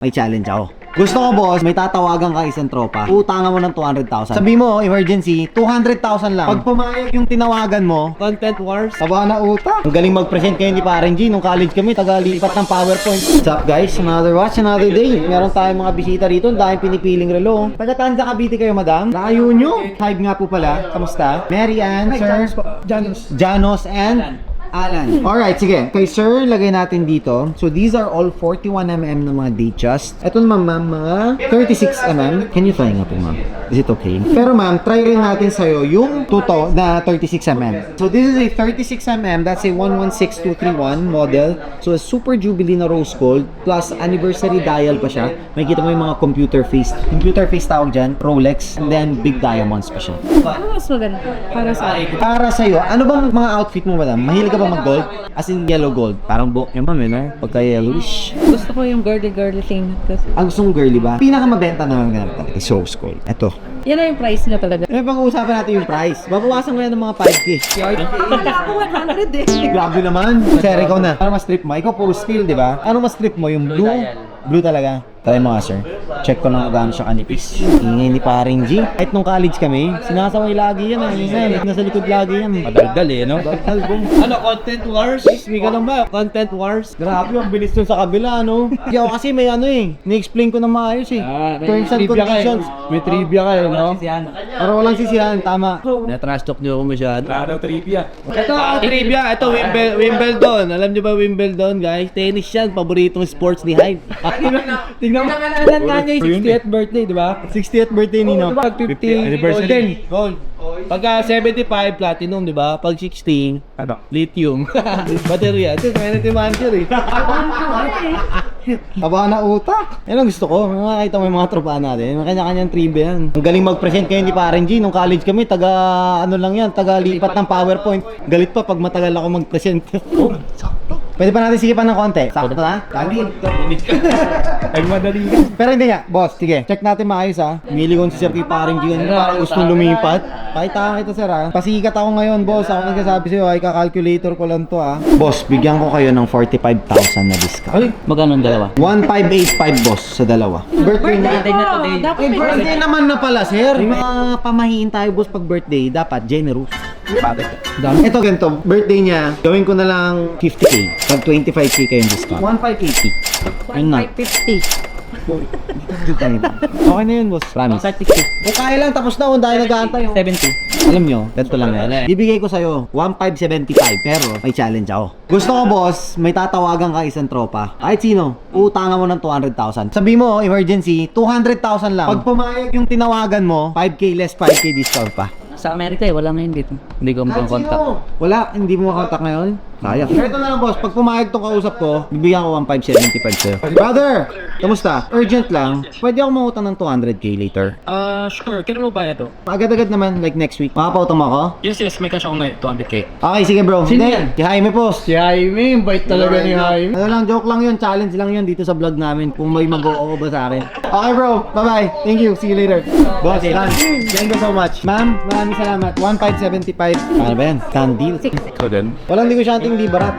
May challenge ako. Gusto ko, boss, may tatawagan ka isang tropa. Utangan mo ng 200,000. Sabi mo, emergency, 200,000 lang. Pag pumayag yung tinawagan mo, content wars, taba na utang. Ang galing mag-present kayo ni Pareng G. Nung college kami, tagalipat ng PowerPoint. What's up, guys? Another watch, another day. Meron tayong mga bisita rito. Ang daming pinipiling relo. Taga-Tanza Cavite kayo, madam? Layo nyo. Hive nga po pala. Kamusta? Mary Ann, sir. Janos and Alan. Alright, sige. Kay sir, lagay natin dito. So, these are all 41mm ng mga Datejust. Ito naman, ma'am, mga 36mm. Can you try nga po, ma'am? Is it okay? Pero, ma'am, try rin natin sa'yo yung tuto na 36mm. So, this is a 36mm. That's a 116231 model. So, a Super Jubilee na rose gold plus anniversary dial pa siya. Makikita mo yung mga computer face. Computer face tawag dyan. Rolex. And then, big diamonds pa siya. Ano mas maganda para sa akin? Para sa'yo, ano bang mga outfit mo, madam? Mahilig ka ba mag-gold? As in yellow gold. Parang buhok niya, ma'am, no? Pagka yellowish. Gusto ko yung girly thing kasi. Ang gusto mong girly ba? Pinakamabenta naman nga talaga is rose gold. Ito. Yan na yung price niya talaga. Eh, pag-uusapan natin yung price. Babawasan ko yan ng mga 5K. Ako 100 eh. Grabe naman. Sir, ikaw na. Ano mas trip mo? Ikaw puro steel, di ba? Ano mas trip mo? Yung blue? Blue talaga. Try mo nga, sir. Check ko lang kung gaano siya kanipis. Ingay ni Pareng G. Kahit nung college kami, sinasaway lagi yan. Ingay. Nasa likod lagi yan. Madaldal eh, no? Ano, content wars? Speak ka lang ba? Content wars? Grabe, ang bilis nun sa kabila, no? Yo, kasi may ano eh. Ni-explain ko na maayos eh. Terms and conditions. May trivia kayo, no? Para walang sisihan, tama. Na-trash talk nyo ako masyado. Ano trivia? Ito, trivia. Ito, Wimbledon. Alam niyo ba Wimbledon, guys? Tennis yan. Paboritong sports ni Hyde. Tingnan mo. Pinangalan nga niya yung 60th birthday, di ba? 60th birthday ni no? Pag 50, anniversary. gold. Pagka 75, platinum, di ba? Pag 16, Ano? lithium. Baterya. Ito, kaya natin mansure eh. Aba na utak. Yan ang gusto ko. Makakita mo yung mga tropa natin. May kanya-kanyang trivia yan. Ang galing mag-present kayo ni Pareng G. Nung college kami, ano lang yan, taga lipat ng PowerPoint. Galit pa pag matagal ako mag-present. Pwede pa natin sikipan ng konti. Sakto na? Dali. Ay, madali ka. Pero hindi nga, boss, sige. Check natin maayos ha. Miligon si Sir kay Pareng G. Parang gusto lumipat. Pakita kita, sir ha. Pasikat ako ngayon, boss. Ako nagsasabi sa'yo, ay kakalculator ko lang to ha. Boss, bigyan ko kayo ng 45,000 na discount. Ay, magkano ang dalawa? 1585, boss, sa dalawa. Birthday na. Dapat Eh, birthday naman na pala, sir. May mga pamahiin tayo, boss, pag birthday. Dapat generous. Ito ganito, birthday niya, gawin ko na lang 50K. Pag 25K kayong discount. 1580. Ayun na. 550. Okay na yun, boss. Promise. 30. Kung kaya lang, tapos na. Dahil nag-aantay. 70. Alam nyo, ganito lang yan. Ibigay ko sa'yo 1575, pero may challenge ako. Gusto ko, boss, may tatawagan ka isang tropa. Kahit sino, utangan mo ng 200,000. Sabi mo, emergency, 200,000 lang. Pag pumayag yung tinawagan mo, 5K less 5K discount pa. Sa Amerika eh, wala ngayon dito. Hindi ko Kahit makontak. sino. Wala, hindi mo makontak ngayon. Sayang. Pero ito na lang, boss. Pag pumayag tong kausap ko, bibigyan ko 1575 sa'yo. Brother, kamusta? Urgent lang. Pwede ako mangutang ng 200K later. Sure. Kailan mo ba ito? Agad-agad naman, like next week. Makapautang mo ako? Yes, may cash ako ngayon. 200K. Okay, sige bro. Sino Hindi, yan? si Jaime, boss. Si Jaime, bait talaga ni Jaime. Ano lang, joke lang yun. Challenge lang yun dito sa vlog namin. Kung may mag-o ba sa akin. Okay bro, bye-bye. Thank you. See you later. Boss, done. Thank you so much. Ma'am, maraming salamat. 1575. Ano ba yan? Done deal. Ikaw din? Walang negosyanteng di barat.